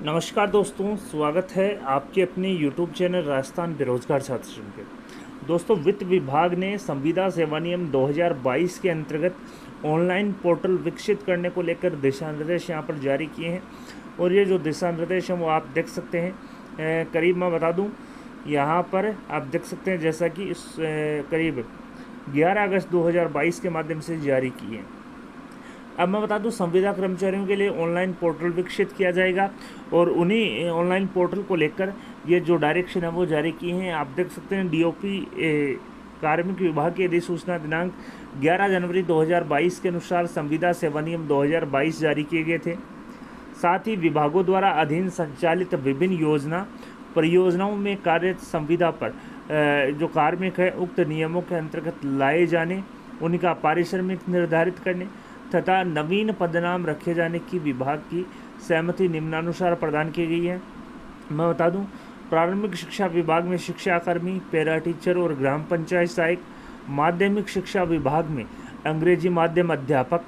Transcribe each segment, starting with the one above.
नमस्कार दोस्तों, स्वागत है आपके अपने YouTube चैनल राजस्थान बेरोजगार छात्र संघ के। दोस्तों, वित्त विभाग ने संविदा सेवा नियम 2022 के अंतर्गत ऑनलाइन पोर्टल विकसित करने को लेकर दिशा निर्देश यहाँ पर जारी किए हैं। और ये जो दिशा निर्देश हैं वो आप देख सकते हैं। करीब मैं बता दूँ, यहाँ पर आप देख सकते हैं जैसा कि इस करीब 11 अगस्त 2022 के माध्यम से जारी किए हैं। अब मैं बता दूं, संविदा कर्मचारियों के लिए ऑनलाइन पोर्टल विकसित किया जाएगा और उन्हीं ऑनलाइन पोर्टल को लेकर ये जो डायरेक्शन है वो जारी किए हैं। आप देख सकते हैं डीओपी कार्मिक विभाग की अधिसूचना दिनांक 11 जनवरी 2022 के अनुसार संविदा सेवा नियम 2022 जारी किए गए थे। साथ ही विभागों द्वारा अधीन संचालित विभिन्न योजना परियोजनाओं में कार्यरत संविदा पर जो कार्मिक है उक्त नियमों के अंतर्गत लाए जाने, उनका पारिश्रमिक निर्धारित करने तथा नवीन पदनाम रखे जाने की विभाग की सहमति निम्नानुसार प्रदान की गई है। मैं बता दूं, प्रारंभिक शिक्षा विभाग में शिक्षाकर्मी, पैरा टीचर और ग्राम पंचायत सहायक, माध्यमिक शिक्षा विभाग में अंग्रेजी माध्यम अध्यापक,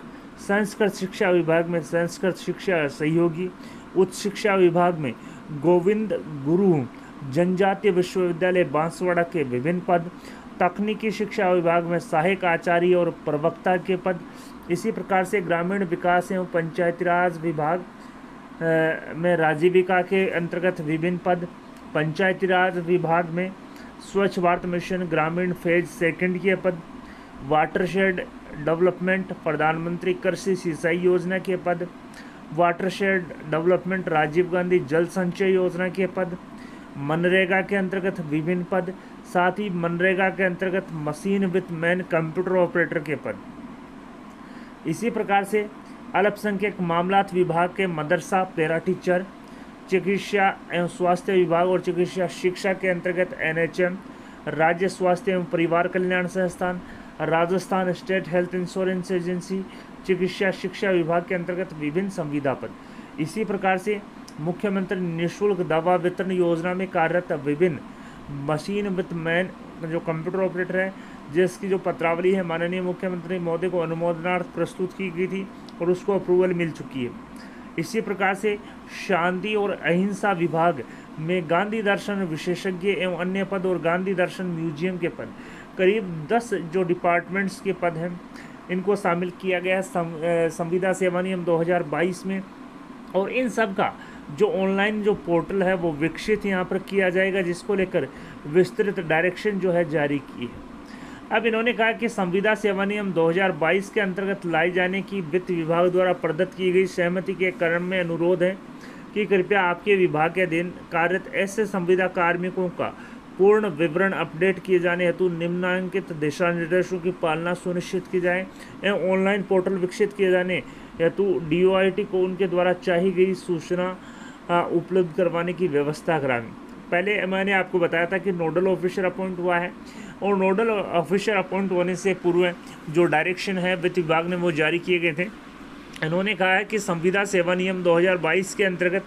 संस्कृत शिक्षा विभाग में संस्कृत शिक्षा सहयोगी, उच्च शिक्षा विभाग में गोविंद गुरु जनजातीय विश्वविद्यालय बांसवाड़ा के विभिन्न पद, तकनीकी शिक्षा विभाग में सहायक आचार्य और प्रवक्ता के पद। इसी प्रकार से ग्रामीण विकास एवं पंचायती राज विभाग में राजीविका के अंतर्गत विभिन्न पद, पंचायती राज विभाग में स्वच्छ भारत मिशन ग्रामीण फेज सेकंड के पद, वाटरशेड डेवलपमेंट प्रधानमंत्री कृषि सिंचाई योजना के पद, वाटरशेड डेवलपमेंट राजीव गांधी जल संचय योजना के पद, मनरेगा के अंतर्गत विभिन्न पद, साथ ही मनरेगा के अंतर्गत machine with man computer operator के पद। इसी प्रकार से अल्पसंख्यक मामलात विभाग के मदरसा, पैरा टीचर, चिकित्सा एवं स्वास्थ्य विभाग और चिकित्सा शिक्षा के अंतर्गत एनएचएम, राज्य स्वास्थ्य एवं परिवार कल्याण संस्थान, Rajasthan state health insurance agency, चिकित्सा शिक्षा विभाग के अंतर्गत विभिन्न संविदा पद। इसी प्रकार से मुख्यमंत्री निःशुल्क दवा वितरण योजना में कार्यरत विभिन्न मशीन विथ मैन जो कंप्यूटर ऑपरेटर है, जिसकी जो पत्रावली है माननीय मुख्यमंत्री महोदय को अनुमोदनार्थ प्रस्तुत की गई थी और उसको अप्रूवल मिल चुकी है। इसी प्रकार से शांति और अहिंसा विभाग में गांधी दर्शन विशेषज्ञ एवं अन्य पद और गांधी दर्शन म्यूजियम के पद, करीब 10 जो डिपार्टमेंट्स के पद हैं इनको शामिल किया गया है संविदा सेवा नियम 2022 में। और इन सब का जो ऑनलाइन जो पोर्टल है वो विकसित यहाँ पर किया जाएगा, जिसको लेकर विस्तृत डायरेक्शन जो है जारी की है। अब इन्होंने कहा कि संविदा सेवा नियम 2022 के अंतर्गत लाई जाने की वित्त विभाग द्वारा प्रदत्त की गई सहमति के क्रम में अनुरोध है कि कृपया आपके विभाग के अधीन कार्यरत ऐसे संविदा कार्मिकों का पूर्ण विवरण अपडेट किए जाने हेतु निम्नांकित दिशा निर्देशों की पालना सुनिश्चित की जाए एवं ऑनलाइन पोर्टल विकसित किए जाने हेतु DOIT को उनके द्वारा चाही गई सूचना उपलब्ध करवाने की व्यवस्था कराएं। पहले मैंने आपको बताया था कि नोडल ऑफिसर अपॉइंट हुआ है और नोडल ऑफिसर अपॉइंट होने से पूर्व जो डायरेक्शन है वित्त विभाग ने वो जारी किए गए थे। इन्होंने कहा है कि संविदा सेवा नियम 2022 के अंतर्गत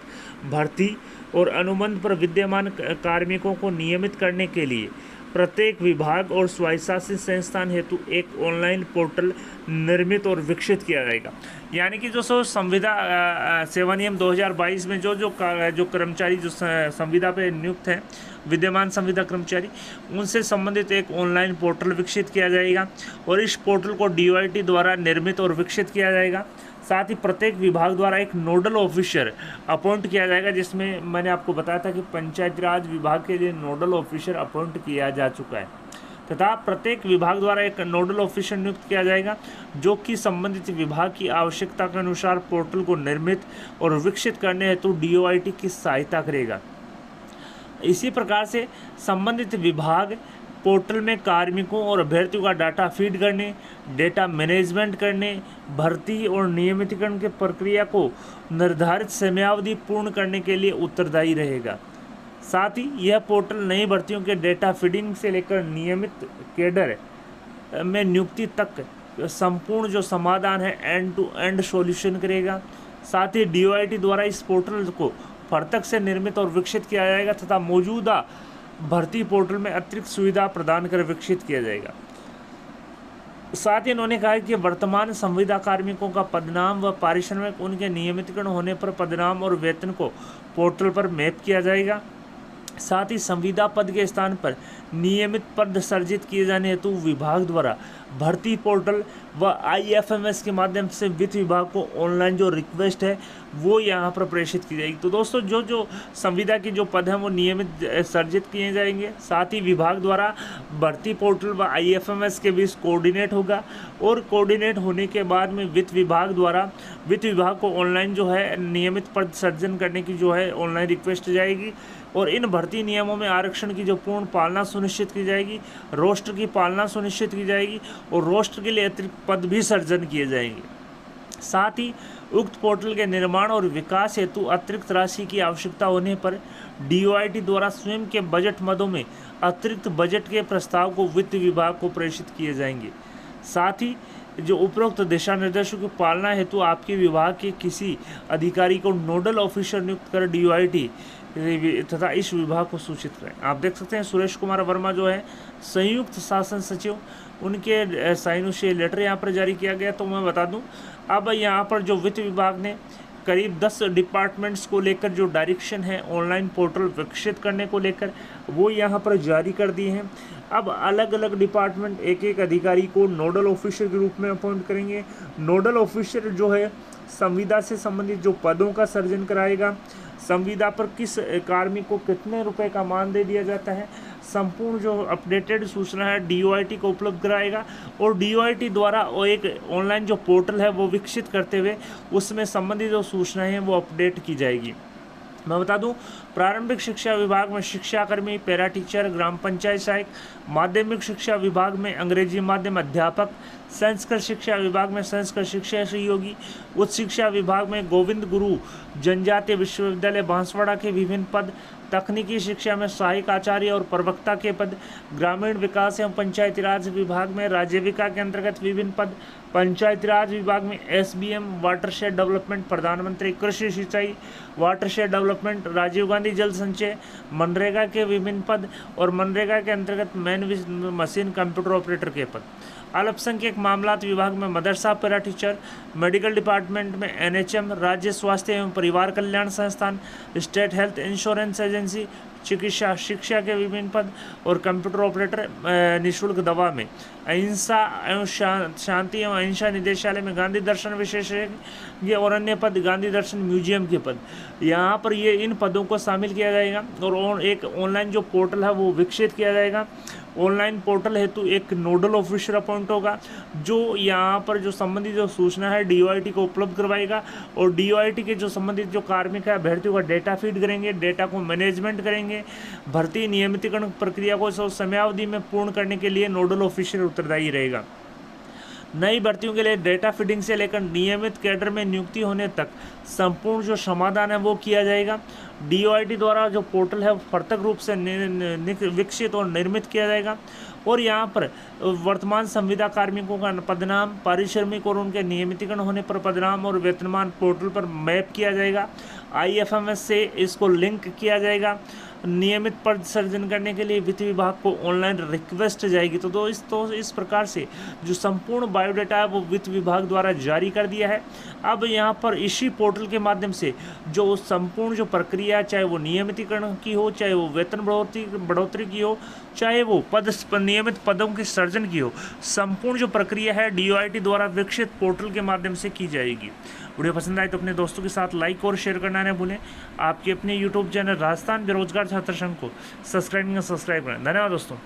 भर्ती और अनुबंध पर विद्यमान कार्मिकों को नियमित करने के लिए प्रत्येक विभाग और स्वायत्तशासित संस्थान हेतु एक ऑनलाइन पोर्टल निर्मित और विकसित किया जाएगा। यानी कि जो संविदा सेवा नियम 2022 में जो कर्मचारी जो संविदा पे नियुक्त हैं, विद्यमान संविदा कर्मचारी, उनसे संबंधित एक ऑनलाइन पोर्टल विकसित किया जाएगा और इस पोर्टल को DOIT द्वारा निर्मित और विकसित किया जाएगा। साथ ही प्रत्येक विभाग द्वारा एक नोडल ऑफिसर अपॉइंट किया जाएगा, जिसमें मैंने आपको बताया था कि पंचायती राज विभाग के लिए नोडल ऑफिसर अपॉइंट किया जा चुका है, तथा प्रत्येक विभाग द्वारा एक नोडल ऑफिसर नियुक्त किया जाएगा जो कि संबंधित विभाग की आवश्यकता के अनुसार पोर्टल को निर्मित और विकसित करने हेतु DOIT की सहायता करेगा। इसी प्रकार से संबंधित विभाग पोर्टल में कार्मिकों और अभ्यर्थियों का डाटा फीड करने, डेटा मैनेजमेंट करने, भर्ती और नियमितीकरण की प्रक्रिया को निर्धारित समयावधि पूर्ण करने के लिए उत्तरदायी रहेगा। साथ ही यह पोर्टल नई भर्तियों के डेटा फीडिंग से लेकर नियमित कैडर में नियुक्ति तक संपूर्ण जो समाधान है एंड टू एंड सॉल्यूशन करेगा। साथ ही DOIT द्वारा इस पोर्टल को प्रत्यक्ष से निर्मित और विकसित किया जाएगा तथा मौजूदा भर्ती पोर्टल में अतिरिक्त सुविधा प्रदान कर विकसित किया जाएगा। साथ ही उन्होंने कहा कि वर्तमान संविदा कार्मिकों का पदनाम व पारिश्रमिक उनके नियमितीकरण होने पर पदनाम और वेतन को पोर्टल पर मैप किया जाएगा। साथ ही संविदा पद के स्थान पर नियमित पद सर्जित किए जाने हेतु विभाग द्वारा भर्ती पोर्टल व IFMS के माध्यम से वित्त विभाग को ऑनलाइन जो रिक्वेस्ट है वो यहाँ पर प्रेषित की जाएगी। तो दोस्तों जो जो संविदा की जो पद हैं वो नियमित सर्जित किए जाएंगे। साथ ही विभाग द्वारा भर्ती पोर्टल व IFMS के बीच कोऑर्डिनेट होगा और कोऑर्डिनेट होने के बाद में वित्त विभाग द्वारा वित्त विभाग को ऑनलाइन जो है नियमित पद सर्जन करने की जो है ऑनलाइन रिक्वेस्ट जाएगी और इन भर्ती नियमों में आरक्षण की जो पूर्ण पालना सुनिश्चित की जाएगी, रोस्टर की पालना सुनिश्चित की जाएगी और रोस्टर के लिए अतिरिक्त पद भी सर्जन किए जाएंगे। साथ ही उक्त पोर्टल के निर्माण और विकास हेतु अतिरिक्त राशि की आवश्यकता होने पर DOIT द्वारा स्वयं के बजट मदों में अतिरिक्त बजट के प्रस्ताव को वित्त विभाग को प्रेषित किए जाएंगे। साथ ही जो उपरोक्त दिशा निर्देशों की पालना हेतु आपके विभाग के किसी अधिकारी को नोडल ऑफिसर नियुक्त कर DOIT तथा इस विभाग को सूचित करें। आप देख सकते हैं सुरेश कुमार वर्मा जो है संयुक्त शासन सचिव, उनके साइनों से लेटर यहाँ पर जारी किया गया। तो मैं बता दूं, अब यहाँ पर जो वित्त विभाग ने करीब 10 डिपार्टमेंट्स को लेकर जो डायरेक्शन है ऑनलाइन पोर्टल विकसित करने को लेकर वो यहाँ पर जारी कर दिए हैं। अब अलग अलग डिपार्टमेंट एक एक अधिकारी को नोडल ऑफिसर के रूप में अपॉइंट करेंगे। नोडल ऑफिसर जो है संविदा से संबंधित जो पदों का सर्जन कराएगा, संविदा पर किस कार्मिक को कितने रुपए का मानदेय दिया जाता है, संपूर्ण जो अपडेटेड सूचना है DOIT को उपलब्ध कराएगा और DOIT द्वारा वो एक ऑनलाइन जो पोर्टल है वो विकसित करते हुए उसमें संबंधित जो सूचनाएं हैं वो अपडेट की जाएगी। मैं बता दूं, प्रारंभिक शिक्षा विभाग में शिक्षाकर्मी, पैरा टीचर, ग्राम पंचायत सहायक, माध्यमिक शिक्षा विभाग में अंग्रेजी माध्यम अध्यापक, संस्कृत शिक्षा विभाग में संस्कृत शिक्षा सहयोगी, उच्च शिक्षा विभाग में गोविंद गुरु जनजातीय विश्वविद्यालय बांसवाड़ा के विभिन्न पद, तकनीकी शिक्षा में सहायक आचार्य और प्रवक्ता के पद, ग्रामीण विकास एवं पंचायती राज विभाग में राज्यविका के अंतर्गत विभिन्न पद, पंचायती राज विभाग में SBM वाटरशेड डेवलपमेंट, प्रधानमंत्री कृषि सिंचाई वाटरशेड डेवलपमेंट, राजीव गांधी जल संचय, मनरेगा के विभिन्न पद और मनरेगा के अंतर्गत मैन मशीन कंप्यूटर ऑपरेटर के पद, अल्पसंख्यक मामलात विभाग में मदरसा पैरा टीचर, मेडिकल डिपार्टमेंट में NHM, राज्य स्वास्थ्य एवं परिवार कल्याण संस्थान, स्टेट हेल्थ इंश्योरेंस एजेंसी, चिकित्सा शिक्षा के विभिन्न पद और कंप्यूटर ऑपरेटर निःशुल्क दवा में, अहिंसा एवं शांति एवं अहिंसा निदेशालय में गांधी दर्शन विशेषज्ञ और अन्य पद, गांधी दर्शन म्यूजियम के पद। यहाँ पर ये इन पदों को शामिल किया जाएगा और एक ऑनलाइन जो पोर्टल है वो विकसित किया जाएगा। ऑनलाइन पोर्टल हेतु एक नोडल ऑफिसर अपॉइंट होगा जो यहाँ पर जो संबंधित जो सूचना है DOIT को उपलब्ध करवाएगा और DOIT के जो संबंधित जो कार्मिक है अभ्यर्थियों का डेटा फीड करेंगे, डेटा को मैनेजमेंट करेंगे। भर्ती नियमितीकरण प्रक्रिया को समयावधि में पूर्ण करने के लिए नोडल ऑफिसर उत्तरदायी रहेगा। नई भर्तियों के लिए डेटा फीडिंग से लेकर नियमित कैडर में नियुक्ति होने तक संपूर्ण जो समाधान है वो किया जाएगा। DOIT द्वारा जो पोर्टल है प्रत्यक्ष रूप से विकसित और निर्मित किया जाएगा और यहाँ पर वर्तमान संविदा कार्मिकों का पदनाम, पारिश्रमिक और उनके नियमितीकरण होने पर पदनाम और वेतनमान पोर्टल पर मैप किया जाएगा। IFMS से इसको लिंक किया जाएगा। नियमित पद सर्जन करने के लिए वित्त विभाग को ऑनलाइन रिक्वेस्ट जाएगी। तो इस प्रकार से जो संपूर्ण बायोडाटा है वो वित्त विभाग द्वारा जारी कर दिया है। अब यहाँ पर इसी पोर्टल के माध्यम से जो संपूर्ण जो प्रक्रिया, चाहे वो नियमितीकरण की हो, चाहे वो वेतन बढ़ोतरी की हो, चाहे वो नियमित पदों के सर्जन की हो, संपूर्ण जो प्रक्रिया है DOIT द्वारा विकसित पोर्टल के माध्यम से की जाएगी। वीडियो पसंद आए तो अपने दोस्तों के साथ लाइक और शेयर करना न भूलें। आपके अपने YouTube चैनल राजस्थान बेरोजगार छात्र संघ को सब्सक्राइब करें। धन्यवाद दोस्तों।